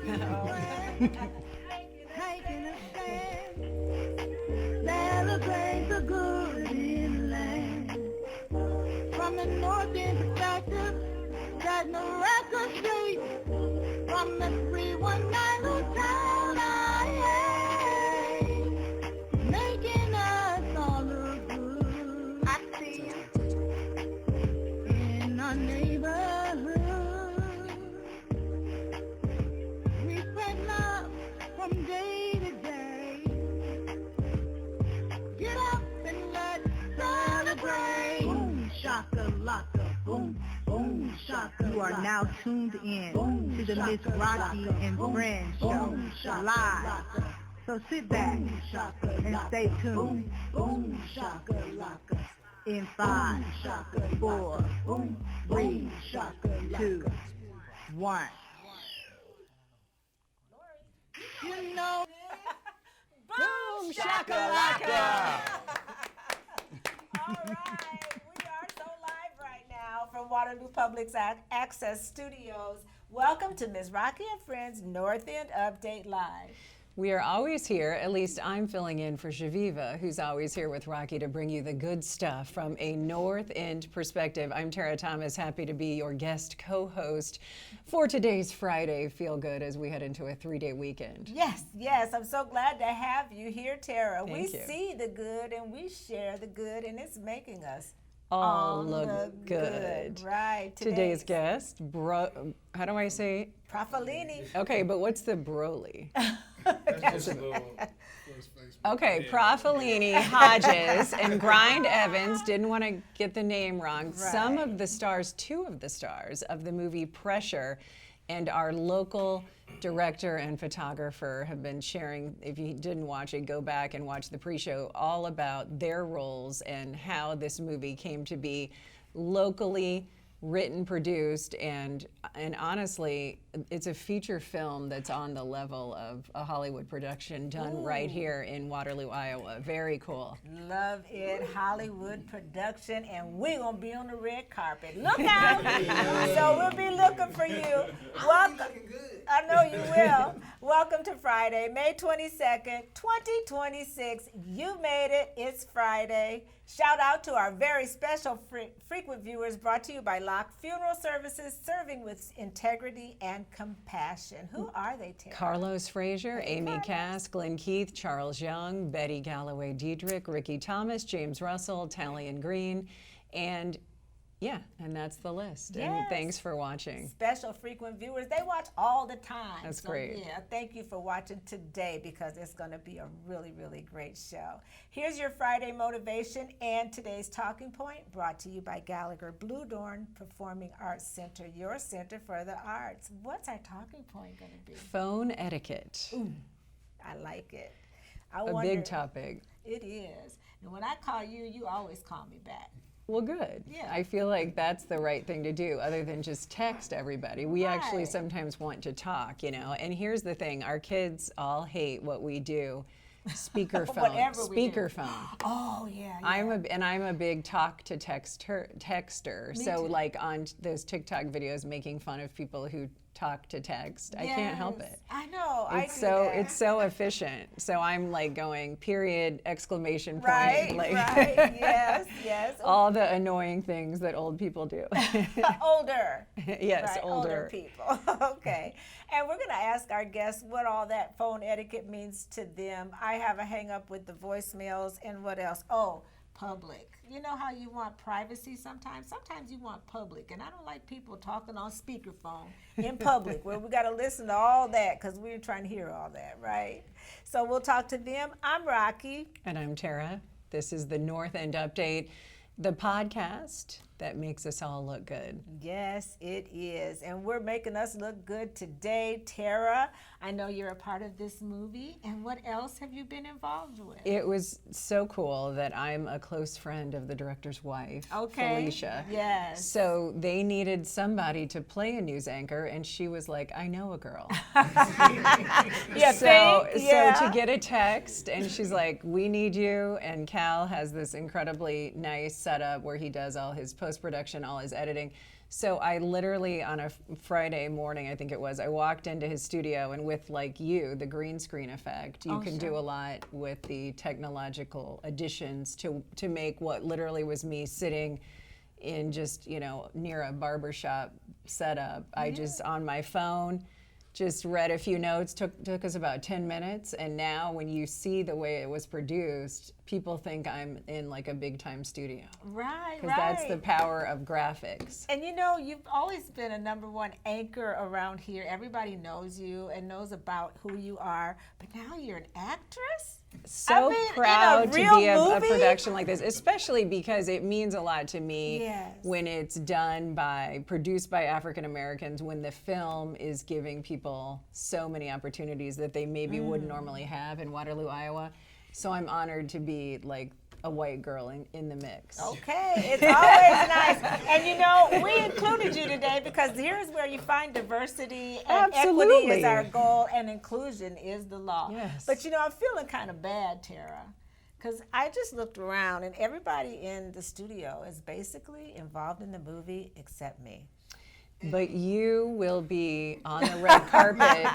Taking a stand, celebrate the good in the land. From the north end perspective, that no record street. From the 319 town I am, making us all look good. I see in our neighborhood. We spread love from day to day. Get up and let's celebrate. Boom, shaka-laka, boom, boom, shaka. You are now tuned in to the Ms Rocki and Friends show live. So sit back and stay tuned. In 5, 4, 3, 2, 1. You know, Boom shakalaka! All right, we are so live right now from Waterloo Public Access Studios. Welcome to Ms Rocki and Friends North End Update Live. We are always here, at least I'm filling in for Shaviva, who's always here with Rocky to bring you the good stuff from a North End perspective. I'm Tara Thomas, happy to be your guest co-host for today's Friday Feel Good as we head into a 3-day weekend. Yes, yes, I'm so glad to have you here, Tara. Thank you. See the good and we share the good, and it's making us all look good. Right. Today's guest, how do I say? Prophelinni. Okay, but what's the Broly? That's just a little Okay, Prophelinni Hodges and Grynd Evans, didn't want to get the name wrong. Right. Some of the stars, 2 of the stars of the movie Pressure, and our local director and photographer have been sharing, if you didn't watch it, go back and watch the pre-show, all about their roles and how this movie came to be locally written, produced, and honestly, it's a feature film that's on the level of a Hollywood production done right here in Waterloo, Iowa. Very cool. Love it, Hollywood production, and we're gonna be on the red carpet. Look out! So we'll be looking for you. Welcome. I know you will. Welcome to Friday, May 22nd, 2026. You made it. It's Friday. Shout out to our very special frequent viewers, brought to you by Locke Funeral Services, serving with integrity and compassion. Who are they, Tara? Carlos Frazier, Amy Cass, Glenn Keith, Charles Young, Betty Galloway Diedrich, Ricky Thomas, James Russell, Talion Green, and yeah, and that's the list. Yes. And thanks for watching. Special frequent viewers, they watch all the time. That's so, great. Yeah, thank you for watching today, because it's going to be a really, really great show. Here's your Friday motivation and today's talking point, brought to you by Gallagher Blue Dorn Performing Arts Center, your center for the arts. What's our talking point going to be? Phone etiquette. Ooh, I like it. A big topic. It is. And when I call you, you always call me back. Well, good. Yeah. I feel like that's the right thing to do, other than just text everybody. We actually Right. sometimes want to talk, you know. And here's the thing: our kids all hate what we do. Speakerphone. Whatever we do. Speakerphone. Oh, yeah. I'm a big talk to texter. Me So too. like on those TikTok videos making fun of people who talk to text. I can't help Yes. it. I know. It's it's so efficient. So I'm like going period, exclamation point. Right, like right. Yes, yes. all the annoying things that old people do. Older. Yes, Right, older. people. Okay. And we're going to ask our guests what all that phone etiquette means to them. I have a hang up with the voicemails, and what else? Oh, public. You know how you want privacy sometimes? Sometimes you want public, and I don't like people talking on speakerphone in public where we got to listen to all that because we're trying to hear all that, right? So we'll talk to them. I'm Rocky. And I'm Tara. This is the North End Update, the podcast that makes us all look good. Yes, it is. And we're making us look good today. Tara, I know you're a part of this movie. And what else have you been involved with? It was so cool that I'm a close friend of the director's wife, Okay. Felicia. Yes. So they needed somebody to play a news anchor, and she was like, I know a girl. Yeah, So yeah. to get a text, and she's like, we need you, and Cal has this incredibly nice setup where he does all his post post-production, all his editing. So I literally, on a Friday morning, I think it was, I walked into his studio, and with, like you, the green screen effect, you can do a lot with the technological additions to make what literally was me sitting in just, you know, near a barbershop setup. I just, on my phone, just read a few notes, took us about 10 minutes, and now when you see the way it was produced, people think I'm in like a big time studio. Right, Because that's the power of graphics. And you know, you've always been a #1 anchor around here. Everybody knows you and knows about who you are, but now you're an actress? So proud to be a production like this, especially because it means a lot to me when it's produced by African Americans, when the film is giving people so many opportunities that they maybe wouldn't normally have in Waterloo, Iowa. So I'm honored to be like a white girl in the mix. Okay, it's always nice. And you know, we included you today because here's where you find diversity and equity is our goal, and inclusion is the law. Yes. But you know, I'm feeling kind of bad, Tara, because I just looked around and everybody in the studio is basically involved in the movie except me. But you will be on the red carpet.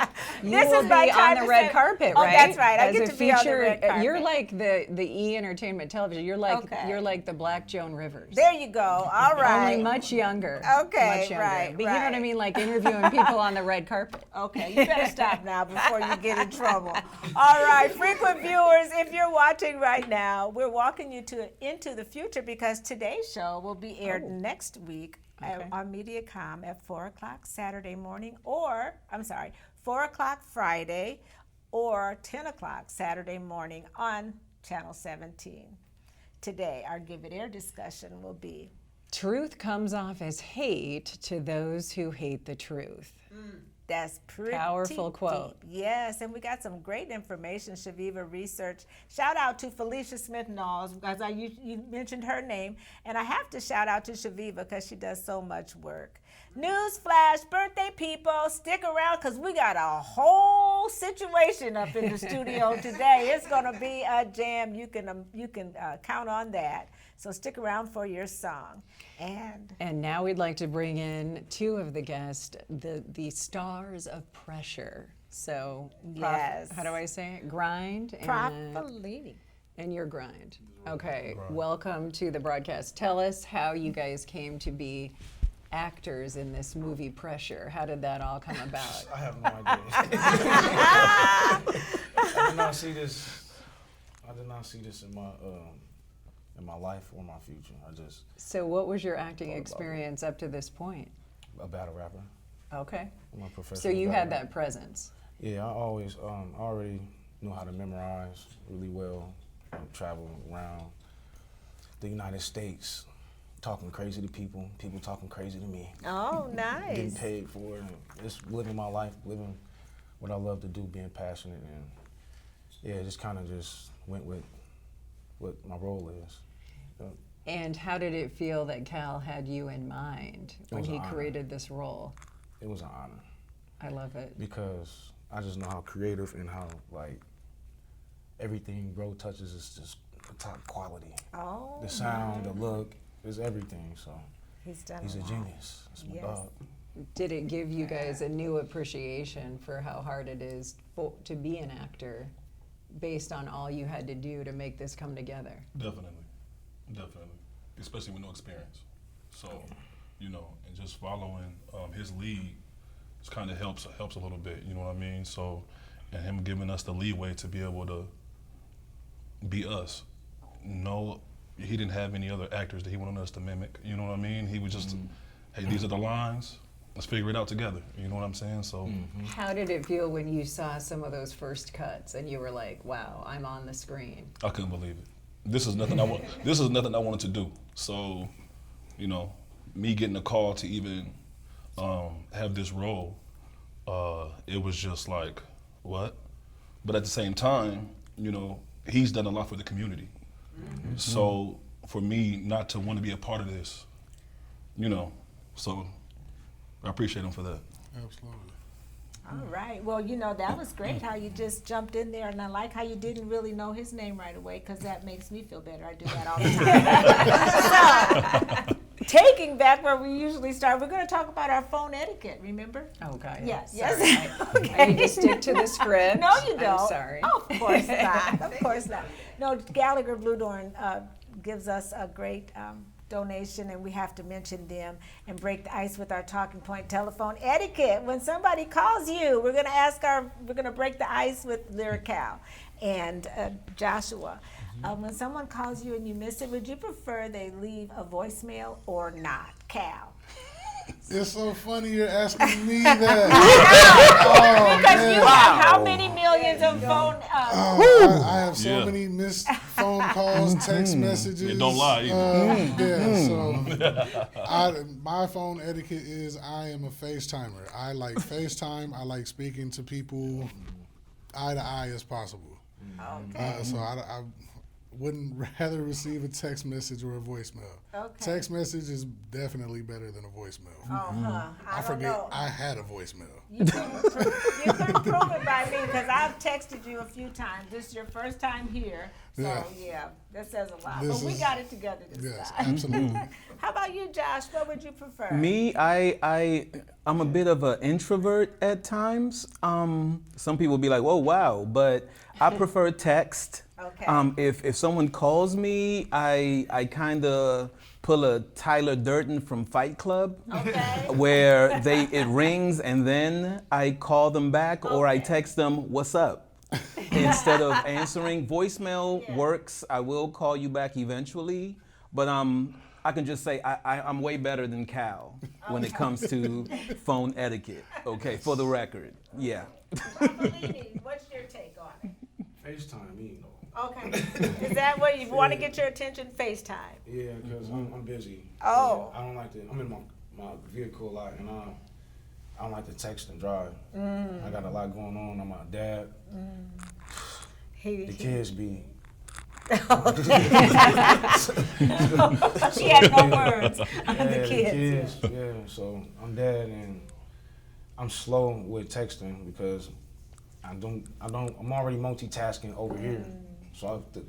You This will is my be on time the to red say- carpet, Oh, right? that's right. I As get a to be on the featured, red carpet. You're like the E Entertainment Television. You're like Okay. you're like the Black Joan Rivers. There you go. All right. Only much younger. Okay, much younger. right, But you know what I right. mean, like interviewing people on the red carpet. Okay, you better stop now before you get in trouble. All right, frequent viewers, if you're watching right now, we're walking you into the future because today's show will be aired next week on MediaCom at 4 o'clock Saturday morning, 4 o'clock Friday, or 10 o'clock Saturday morning on Channel 17. Today, our Give It Air discussion will be Truth comes off as hate to those who hate the truth. That's pretty Powerful quote. deep. Yes, and we got some great information, Shaviva research. Shout out to Felicia Smith-Knowles, because you mentioned her name, and I have to shout out to Shaviva because she does so much work. Newsflash, birthday people, stick around because we got a whole situation up in the studio today. It's going to be a jam. You can count on that. So stick around for your song. And now we'd like to bring in two of the guests, the stars of Pressure. So, yes. How do I say it? Grynd Prophelinni. And your Grynd. Okay, welcome to the broadcast. Tell us how you guys came to be actors in this movie Pressure. How did that all come about? I have no idea. I did not see this. I did not see this in my life or my future. So what was your acting experience up to this point? A battle rapper. Okay. I'm a professional. So you had battle that presence. Yeah, I always already knew how to memorize really well. Travel around the United States, talking crazy to people talking crazy to me. Oh, nice. Getting paid for it, and just living my life, living what I love to do, being passionate, and yeah, just kind of just went with what my role is. And how did it feel that Cal had you in mind when he created this role? It was an honor. I love it. Because I just know how creative and how like everything bro touches is just top quality. Oh, the sound, the look, is everything. So he's a genius. That's my dog. Did it give you guys a new appreciation for how hard it is to be an actor based on all you had to do to make this come together? Definitely. Especially with no experience. So, you know, and just following his lead just kind of helps a little bit, you know what I mean? So, and him giving us the leeway to be able to be us. No, he didn't have any other actors that he wanted us to mimic, you know what I mean? He was just, hey, these are the lines, let's figure it out together, you know what I'm saying? So, How did it feel when you saw some of those first cuts and you were like, wow, I'm on the screen? I couldn't believe it. This is nothing I wanted to do. So, you know, me getting a call to even have this role, it was just like, what? But at the same time, you know, he's done a lot for the community. So for me not to want to be a part of this, you know, so I appreciate him for that. Absolutely. all right. Well, you know, that was great how you just jumped in there, and I like how you didn't really know his name right away because that makes me feel better. I do that all the time. So, taking back where we usually start, we're going to talk about our phone etiquette, remember? Oh, God. Yes, Sorry. yes. I need to stick to the script. No, you don't. I'm sorry. Oh, of course not. Of course not. No, Gallagher Bluedorn gives us a great donation, and we have to mention them and break the ice with our talking point telephone etiquette. When somebody calls you, we're going to break the ice with Lyrikal and Joshua. When someone calls you and you miss it, would you prefer they leave a voicemail or not? Cal. It's so funny you're asking me that. Because you have how many millions of phone? I have so many missed phone calls, text messages. Yeah, don't lie either. So my phone etiquette is I am a FaceTimer. I like FaceTime. I like speaking to people eye to eye as possible. Okay. So I wouldn't rather receive a text message or a voicemail. Okay. Text message is definitely better than a voicemail. I don't know. I had a voicemail. You couldn't prove it by me because I've texted you a few times. This is your first time here. So, yeah that says a lot. But we got it together this Yes, time. absolutely. How about you, Josh? What would you prefer? Me, I'm a bit of an introvert at times. Some people be like, "Whoa, wow," but I prefer text. Okay. If someone calls me, I kind of pull a Tyler Durden from Fight Club, where it rings and then I call them back or I text them, "What's up?" Instead of answering. Voicemail works. I will call you back eventually, but I can just say I'm way better than Cal when it comes to phone etiquette. Okay, for the record, yeah. Prophelinni, what's your take on it? FaceTime me. Okay. Is that what you want to get your attention? FaceTime. Yeah, because I'm busy. Oh. I don't like to. I'm in my vehicle a lot, and I don't like to text and drive. I got a lot going on. I'm a dad. The kids be. She had no words on the kids. Yeah, so I'm dad, and I'm slow with texting because I'm already multitasking over here. So I have to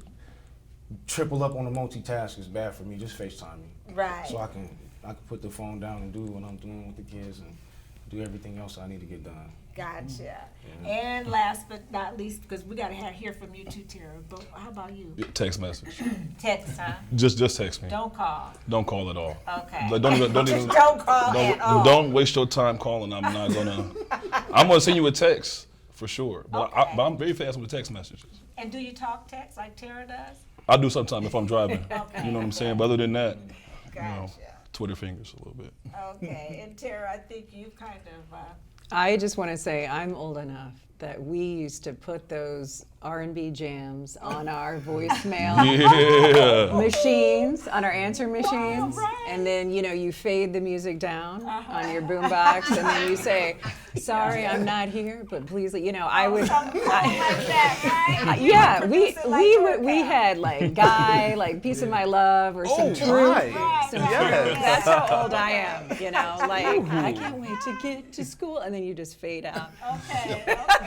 triple up on the multitask is bad for me. Just FaceTime me. Right. So I can put the phone down and do what I'm doing with the kids and do everything else I need to get done. Gotcha. Yeah. And last but not least, because we got to hear from you too, Tara. But how about you? Text message. Text, huh? Just text me. Don't call. Don't call at all. Okay. Like, don't even Just don't call at all. Don't waste your time calling. I'm gonna send you a text for sure. But but I'm very fast with text messages. And do you talk text like Tara does? I do sometimes if I'm driving. Okay. You know what I'm saying? But other than that, Gotcha. Twitter fingers a little bit. Okay. And Tara, I think you kind of. I just want to say I'm old enough that we used to put those R&B jams on our voicemail machines, on our answer machines, and then you fade the music down on your boombox, and then you say, "Sorry, I'm not here, but please," I would. Yeah, we had like Guy, like "Piece of My Love" or some Truth. That's how old I am. Like I can't wait to get to school, and then you just fade out.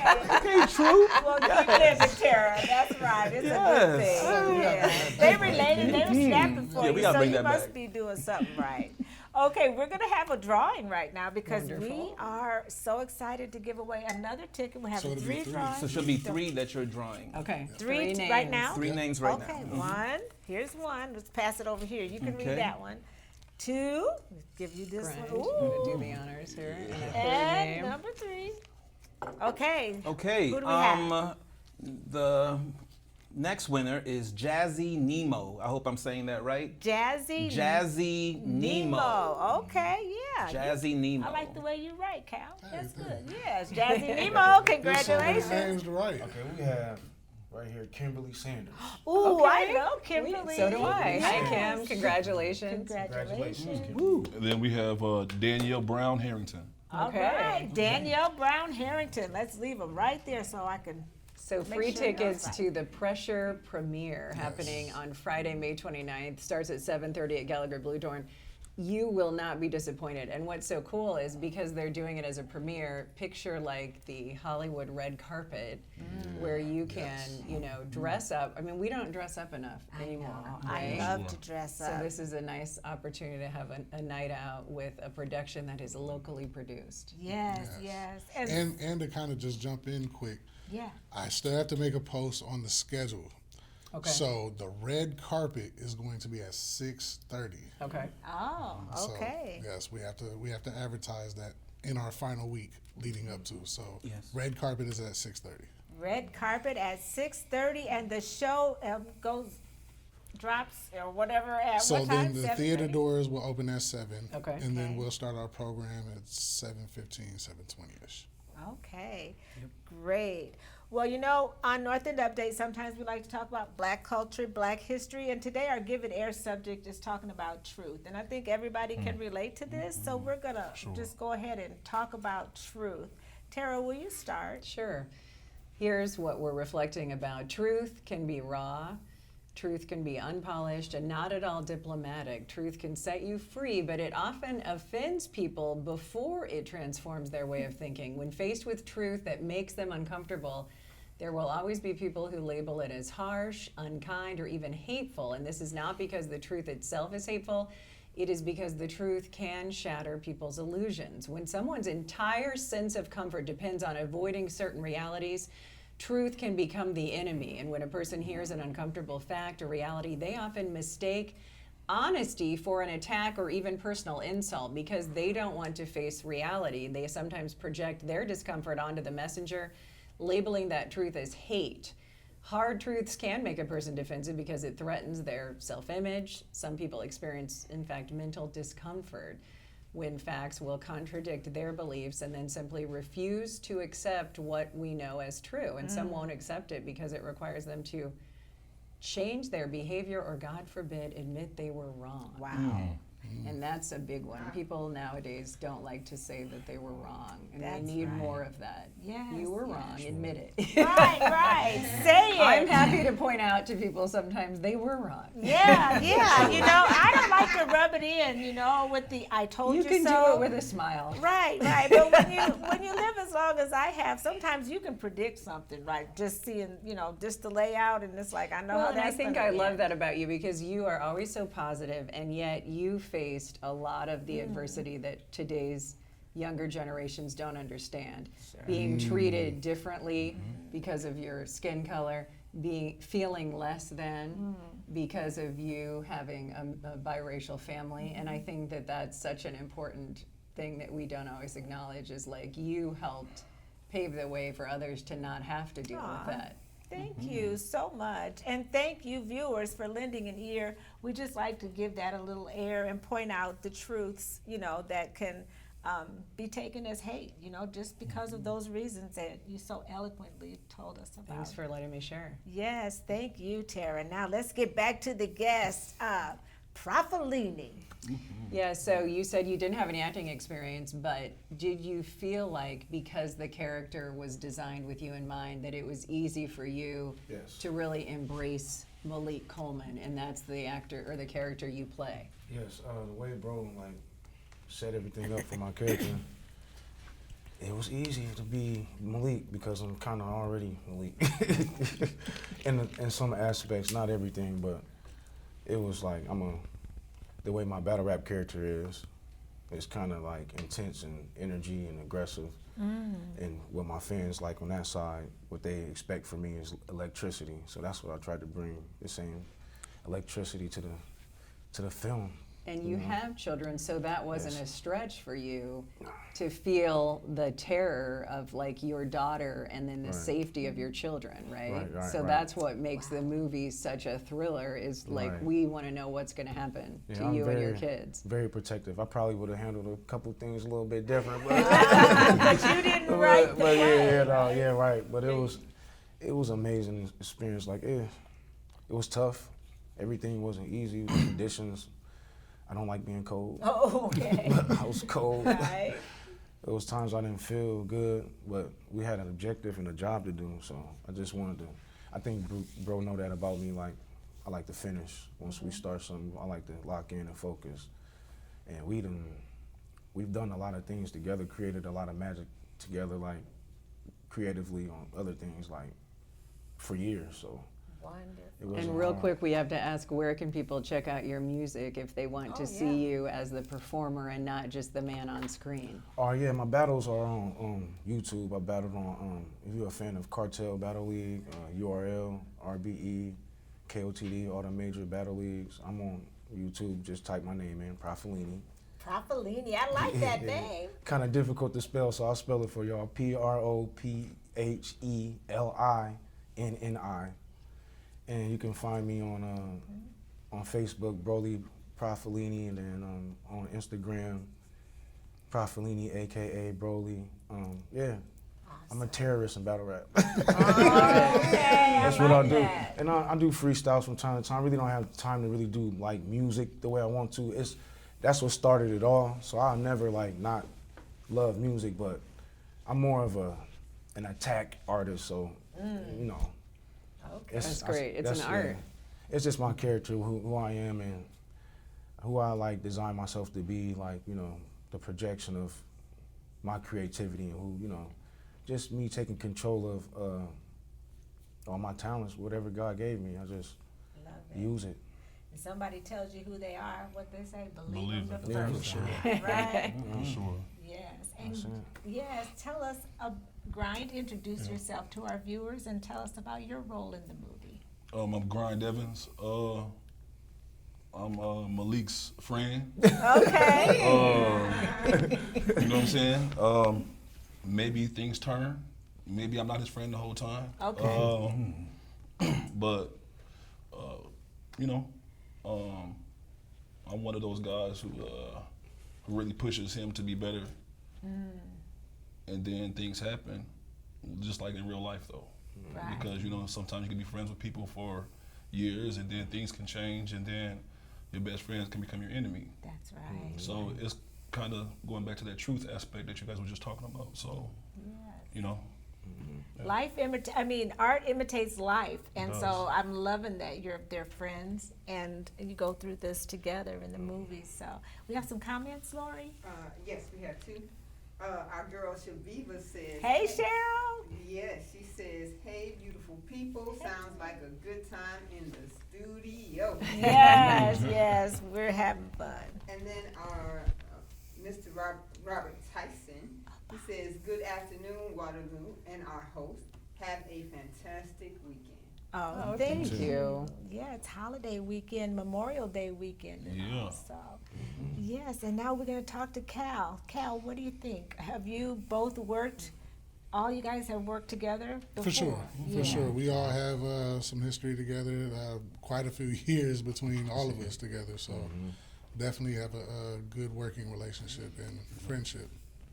Okay, true. Well, keep living, Tara. That's right. It's a good thing. Yeah. They related. They were snapping for you, so you must be doing something right. Okay, we're going to have a drawing right now because we are so excited to give away another ticket. We have 3 drawings. So she'll be 3 that you're drawing. Okay. 3 names. right now? 3 names right now. Okay, 1. Here's 1. Let's pass it over here. You can read that one. 2. Let's give you this Grynd, one. I'm going to do the honors here. And number 3. Okay. Okay. Who do we have? The next winner is Jazzy Nemo. I hope I'm saying that right. Jazzy Nemo. Okay, yeah. Jazzy Nemo. I like the way you write, Cal. That's good. Yes, Jazzy Nemo. Congratulations. Names to write. Okay, we have right here Kimberly Sanders. Ooh, I know Kimberly. So do I. Yes. Hi, Kim. Congratulations. Congratulations. Kim. And then we have Danielle Brown Harrington. All right, Danielle Brown Harrington. Let's leave them right there so I can. So free tickets to the Pressure premiere happening on Friday, May 29th. Starts at 7:30 at Gallagher Bluedorn. you will not be disappointed. And what's so cool is because they're doing it as a premiere, picture like the Hollywood red carpet where you can, you know, dress up. I mean, we don't dress up enough anymore. I Right? love to dress So up. this is a nice opportunity to have a night out with a production that is locally produced. Yes, yes. And to kind of just jump in quick, yeah. I still have to make a post on the schedule. Okay. So the red carpet is going to be at 6:30. Okay. Oh, okay. So, yes, we have to advertise that in our final week leading up to. So Yes. red carpet is at 6:30. Red carpet at 6:30, and the show drops or whatever at So what time? then the theater 7:30? doors will open at 7. Okay. And then Okay. we'll start our program at 7:15, 7:20ish. Okay, great. Well, you know, on Northend Update, sometimes we like to talk about Black culture, Black history, and today our Give It Air subject is talking about truth. And I think everybody can relate to this, so we're going to just go ahead and talk about truth. Tara, will you start? Sure. Here's what we're reflecting about. Truth can be raw. Truth can be unpolished and not at all diplomatic. Truth can set you free, but it often offends people before it transforms their way of thinking. When faced with truth that makes them uncomfortable, there will always be people who label it as harsh, unkind, or even hateful. And this is not because the truth itself is hateful. It is because the truth can shatter people's illusions. When someone's entire sense of comfort depends on avoiding certain realities, truth can become the enemy. And when a person hears an uncomfortable fact or reality, they often mistake honesty for an attack or even personal insult because they don't want to face reality. They sometimes project their discomfort onto the messenger, labeling that truth as hate. Hard truths can make a person defensive because it threatens their self-image. Some people experience, in fact, mental discomfort when facts will contradict their beliefs and then simply refuse to accept what we know as true. And some won't accept it because it requires them to change their behavior or, God forbid, admit they were wrong. Wow. And that's a big one. People nowadays don't like to say that they were wrong, and That's we need right. more of that. Yes, You were yes. wrong, admit it. Right, right. Say it. I'm happy to point out to people sometimes they were wrong. Yeah, yeah. You know, I don't like to rub it in, you know, with the I told you, You can so. do it with a smile. Right, right. But when you live as long as I have, sometimes you can predict something, right? Just seeing, you know, just the layout, and it's like I know Well, how and that's I think gonna I love end. that about you because you are always so positive, and yet you faced a lot of the adversity that today's younger generations don't understand. Being treated differently because of your skin color, feeling less than because of you having a biracial family, and I think that that's such an important thing that we don't always acknowledge is like you helped pave the way for others to not have to deal Aw. with that. Thank you so much. And thank you, viewers, for lending an ear. We just like to give that a little air and point out the truths, you know, that can be taken as hate, you know, just because of those reasons that you so eloquently told us about. Thanks for letting me share. Yes, thank you, Tara. Now let's get back to the guest, Prophelinni. Yeah, so you said you didn't have any acting experience, but did you feel like because the character was designed with you in mind that it was easy for you Yes. to really embrace Malik Coleman, and that's the actor or the character you play? Yes, the way bro like set everything up for my character, it was easy to be Malik because I'm kind of already Malik in some aspects, not everything, but it was like the way my battle rap character is. It's kind of like intense and energy and aggressive. And what my fans like on that side, what they expect from me is electricity. So that's what I tried to bring, the same electricity to the film. And you have children, so that wasn't Yes. a stretch for you to feel the terror of like your daughter and then the Right. safety of your children, right? Right, So right. that's what makes the movie such a thriller is like Right. we want to know what's going to happen Yeah, to I'm you and your kids. Very protective. I probably would have handled a couple things a little bit different, but But you didn't write the but play. yeah, right. But it was amazing experience. Like it was tough. Everything wasn't easy. The conditions. I don't like being cold. Oh, okay. I was cold. Right. There was times I didn't feel good, but we had an objective and a job to do. So I just wanted to. I think bro know that about me. Like I like to finish. Once we start something, I like to lock in and focus. and we've done a lot of things together, created a lot of magic together, like creatively on other things, like for years. So. Wonderful. And real quick, we have to ask, where can people check out your music if they want to see you as the performer and not just the man on screen? Oh yeah, my battles are on YouTube. I battled on, if you're a fan of Cartel Battle League, URL, RBE, KOTD, all the major battle leagues. I'm on YouTube, just type my name in, Prophelinni. Prophelinni, I like that name. Kind of difficult to spell, so I'll spell it for y'all. Prophelinni. And you can find me on Facebook, Broly Prophelinni, and then on Instagram, Prophelinni, aka Broly. Yeah, I'm a terrorist in battle rap. That's what I do. And I do freestyles from time to time. I really don't have time to really do like music the way I want to. That's what started it all. So I'll never like not love music, but I'm more of an attack artist. So you know. Okay. That's great. It's an art. It's just my character, who I am, and who I like design myself to be. Like, you know, the projection of my creativity, and who, you know, just me taking control of all my talents, whatever God gave me. I just use it. If somebody tells you who they are, what they say, Believe them it. the Yeah, first for sure. time, right? For sure. Yes, and That's it. yes, tell us, Grynd, introduce yourself to our viewers and tell us about your role in the movie. I'm Grynd Evans. I'm Malik's friend. Okay. You know what I'm saying? Maybe things turn. Maybe I'm not his friend the whole time. Okay. But you know, I'm one of those guys who really pushes him to be better. And then things happen, just like in real life though. Right. Because, you know, sometimes you can be friends with people for years and then things can change and then your best friends can become your enemy. That's right. So it's kind of going back to that truth aspect that you guys were just talking about. So, you know. Art imitates life, and It so does. I'm loving that they're friends, and you go through this together in the movie. So we have some comments, Lori. Yes, we have two. Our girl Shaviva says, Hey, Cheryl. Yes, she says, hey, beautiful people. Sounds like a good time in the studio. Yes, we're having fun. And then our Mr. Robert Tyson, he says, good afternoon, Waterloo, and our host. Have a fantastic weekend. Oh, thank you. Yeah, it's holiday weekend, Memorial Day weekend. Yeah. So, yes, and now we're going to talk to Cal. Cal, what do you think? Have you both worked? All you guys have worked together before? For sure. We all have some history together, quite a few years between all of us together. So definitely have a good working relationship and friendship.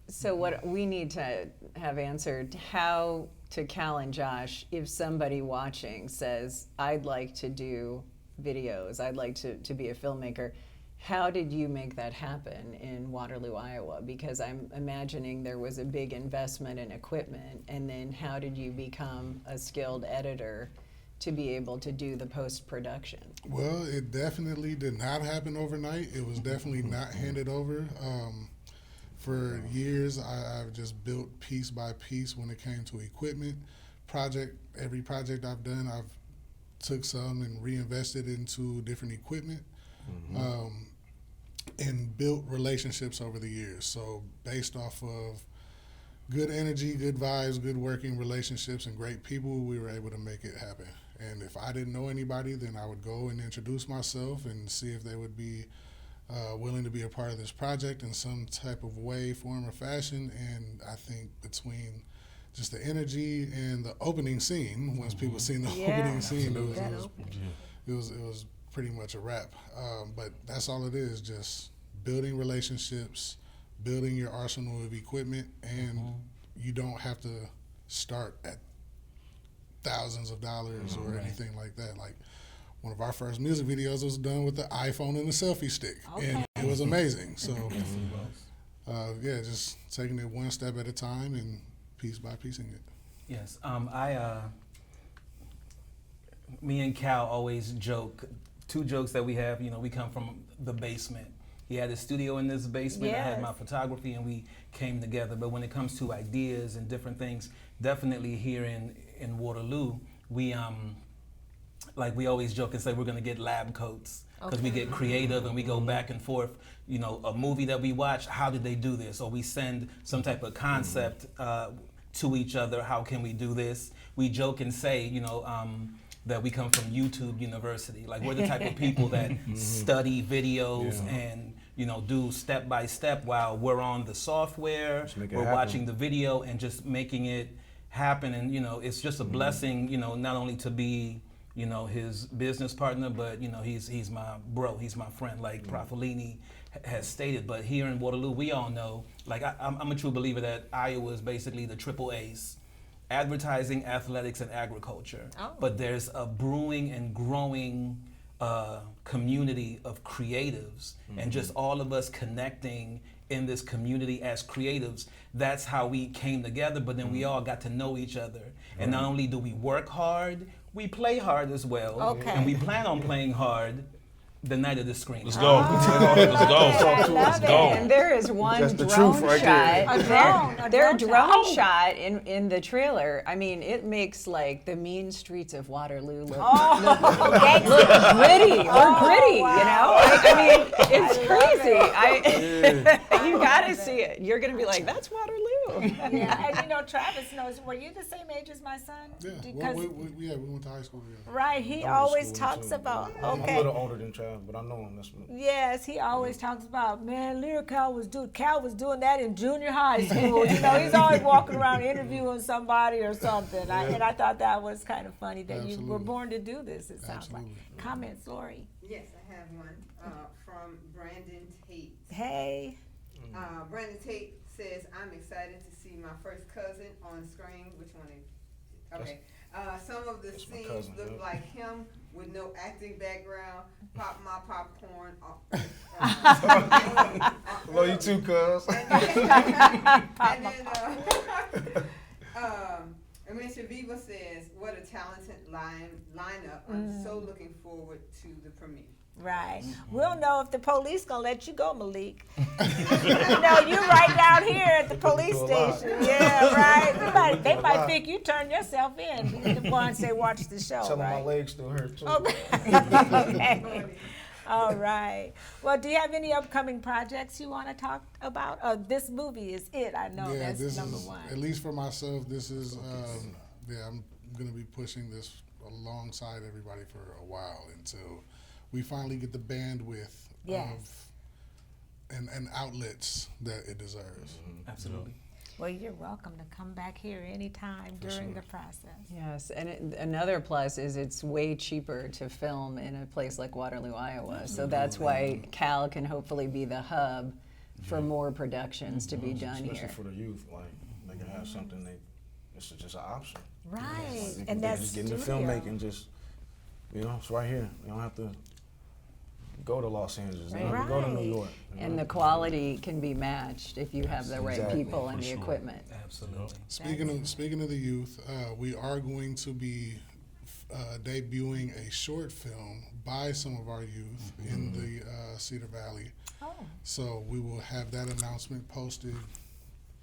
So what we need to have answered, how to Cal and Josh, if somebody watching says, I'd like to do videos, I'd like to be a filmmaker, how did you make that happen in Waterloo, Iowa? Because I'm imagining there was a big investment in equipment, and then how did you become a skilled editor to be able to do the post-production? Well, it definitely did not happen overnight. It was definitely not handed over. For years, I've just built piece by piece when it came to equipment. Every project I've done, I've took some and reinvested into different equipment, and built relationships over the years. So based off of good energy, good vibes, good working relationships, and great people, we were able to make it happen. And if I didn't know anybody, then I would go and introduce myself and see if they would be willing to be a part of this project in some type of way, form, or fashion. And I think between just the energy and the opening scene, once people seen the opening scene, it was pretty much a wrap. But that's all it is, just building relationships, building your arsenal of equipment, and you don't have to start at thousands of dollars or anything like that. Like, one of our first music videos was done with the iPhone and the selfie stick, and it was amazing. So, just taking it one step at a time and piece by piecing it. Yes, me and Cal always joke, two jokes that we have, you know, we come from the basement, He had his studio in this basement. I had Yes. my photography, and we came together. But when it comes to ideas and different things, definitely here in Waterloo, we like we always joke and say we're gonna get lab coats because we get creative and we go back and forth. You know, a movie that we watch, how did they do this? Or we send some type of concept to each other. How can we do this? We joke and say, you know, that we come from YouTube University. Like we're the type of people that study videos and, you know, do step by step while we're on the software, we're watching the video and just making it happen. And, you know, it's just a blessing, you know, not only to be, you know, his business partner, but, you know, he's my bro, he's my friend, like Prophelinni has stated. But here in Waterloo, we all know, like I'm a true believer that Iowa is basically the triple A's. Advertising, athletics, and agriculture. But there's a brewing and growing community of creatives, and just all of us connecting in this community as creatives. That's how we came together, but then we all got to know each other. And not only do we work hard, we play hard as well. And we plan on playing hard the night of the screening. Let's go. Let's go. And there is one That's the drone truth right shot. there. Their drone shot in the trailer. I mean, it makes like the mean streets of Waterloo look gritty. We're gritty, you know. I mean, it's crazy. You gotta see it. You're gonna be like, that's Waterloo. Yeah, and you know, Travis knows. Were you the same age as my son? Yeah, we went to high school together. Right. He always talks about. I'm a little older than Trav, but I know him. That's Yes, he always talks about, man, Cal was doing that in junior high school. You know, he's always walking around interviewing somebody or something. And I thought that was kind of funny that you were born to do this, it sounds like. Comments, Lori? Yes, I have one from Brandon Tate. Hey. Brandon Tate says, I'm excited to see my first cousin on screen. Which one is? Okay. Some of the scenes look like him with no acting background. Pop my popcorn. Love you too, cuz. And then Ms. Viva says, what a talented lineup. I'm so looking forward to the premiere. Right. We'll know if the police gonna let you go, Malik. No, you right down here at the police station. Yeah, right. They might think you turned yourself in. You can go and say, watch the show. Tell them right? my legs still hurt too. Okay. All right. Well, do you have any upcoming projects you want to talk about? This movie is it. I know that's number one. At least for myself, this is. I'm gonna be pushing this alongside everybody for a while until we finally get the bandwidth and outlets that it deserves. Absolutely. Well, you're welcome to come back here anytime during the process. Yes, and another plus is it's way cheaper to film in a place like Waterloo, Iowa. So that's why Cal can hopefully be the hub for more productions to be done Especially here. for the youth, like they can have something it's just an option. Right, Like, and that's just get into filmmaking, just it's right here. You don't have to go to Los Angeles. You don't have to go to New York. And the quality can be matched if you have the right people and the equipment. Absolutely. Speaking of the youth, we are going to be debuting a short film by some of our youth in the Cedar Valley. So we will have that announcement posted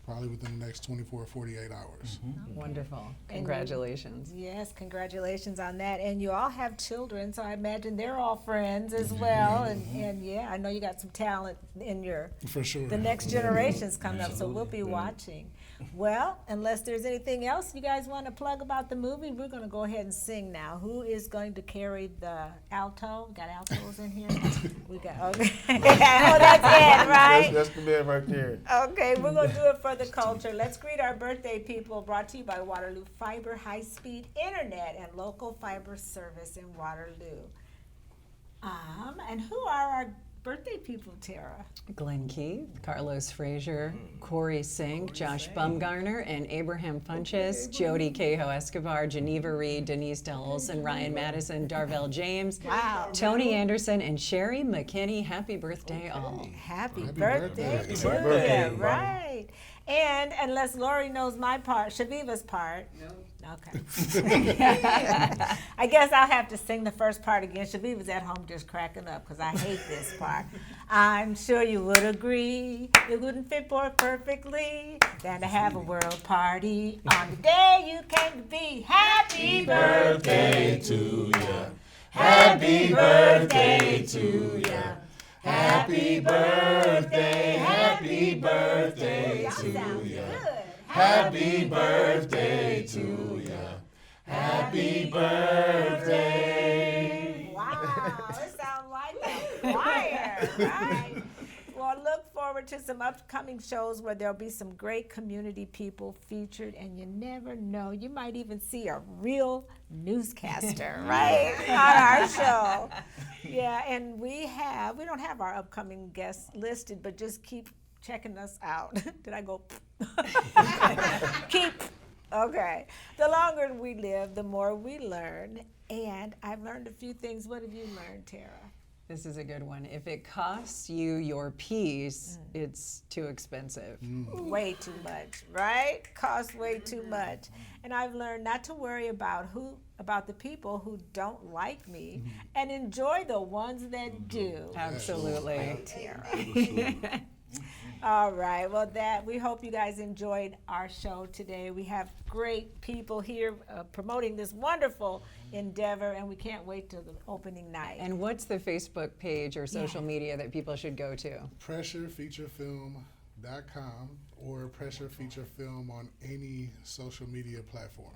probably within the next 24 48 hours. Wonderful. Congratulations. Yes, congratulations on that. And you all have children, so I imagine they're all friends as well. And yeah, I know you got some talent in For sure. the next generations coming up, so we'll be watching. Well, unless there's anything else you guys want to plug about the movie, we're going to go ahead and sing now. Who is going to carry the alto? We got altos in here? We got, okay. Oh, that's it, right? That's the man right there. Okay, we're going to do it for the culture. Let's greet our birthday people, brought to you by Waterloo Fiber, high-speed internet, and local fiber service in Waterloo. And who are our birthday people, Tara? Glenn Keith, Carlos Frazier, Corey Sink, Josh Bumgarner, and Abraham Funches, Jody Cajo Escobar, Geneva Reed, Denise Del Olson, Ryan Madison, Darvell James, Tony Anderson, and Sherry McKinney. Happy birthday, all. Happy birthday birthday. to birthday, you, right. And unless Lori knows my part, Shaviva's part. No. Okay. I guess I'll have to sing the first part again. Shabby was at home just cracking up because I hate this part. I'm sure you would agree it wouldn't fit more perfectly than to have a world party on the day you came to be. Happy birthday to ya. Happy birthday to ya. Happy birthday, happy birthday to ya. Happy birthday to ya. Happy birthday. Wow, it sounds like a choir, right? Well, look forward to some upcoming shows where there'll be some great community people featured, and you never know, you might even see a real newscaster, right, on our show. Yeah, and we don't have our upcoming guests listed, but just keep checking us out. Did I go? Keep. Okay. The longer we live, the more we learn. And I've learned a few things. What have you learned, Tara? This is a good one. If it costs you your peace, it's too expensive. Way too much, right? Costs way too much. And I've learned not to worry about the people who don't like me, and enjoy the ones that do. Absolutely. Right, Tara. All right. Well, we hope you guys enjoyed our show today. We have great people here promoting this wonderful endeavor, and we can't wait till the opening night. And what's the Facebook page or social media that people should go to? PressureFeatureFilm.com or Pressure Feature Film on any social media platform.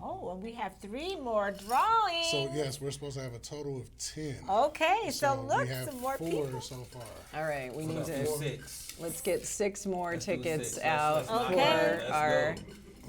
Oh, and we have 3 more drawings. So yes, we're supposed to have a total of 10. Okay, so look, we have some more 4 people. so far. All right, we need to 6. let's get 6 more tickets 6. out Okay. for our.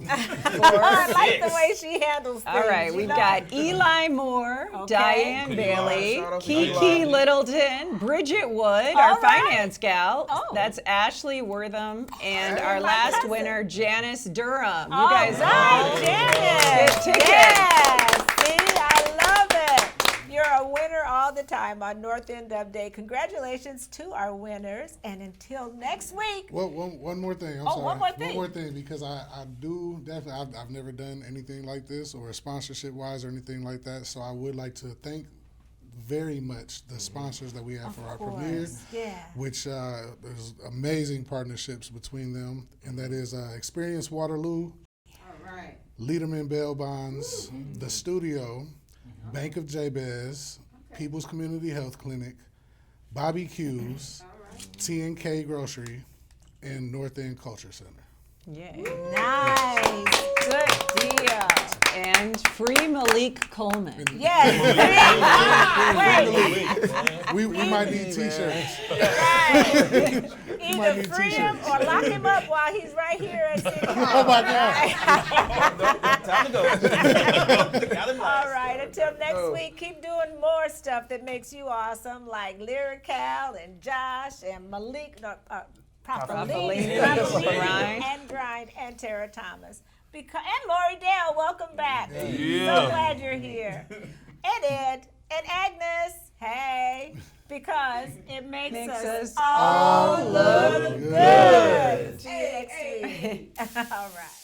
I like the way she handles things. All right, we've got Eli Moore, Diane Bailey, Kiki Littleton, Bridget Wood, our finance gal. That's Ashley Wortham, and our last winner, Janice Durham. You guys all Janice. get tickets. Yes. See, I love it. You're a winner all the time on North End Update. Congratulations to our winners, and until next week. Well, one more thing. I'm sorry. One more thing. One more thing, because I do definitely, I've never done anything like this or sponsorship-wise or anything like that, so I would like to thank very much the sponsors that we have for our premiere, which there's amazing partnerships between them, and that is Experience Waterloo, Lederman Bail Bonds, The Studio, Bank of Jabez, People's Community Health Clinic, Bobby Q's, T&K Grocery, and North End Culture Center. Yay. Nice. Good deal. And free Malik Coleman. Yes. We might need t-shirts. Right. Either free him or lock him up while he's right here at City Hall. Oh my God. Time to go. All right, until next week, keep doing more stuff that makes you awesome, like Lyrikal and Josh and Malik, Prophelinni, and Grynd and Tara Thomas. And Lori Dale, welcome back. Yeah. So glad you're here. And Ed and Agnes, hey, because it makes us all look good. See you next week. All right.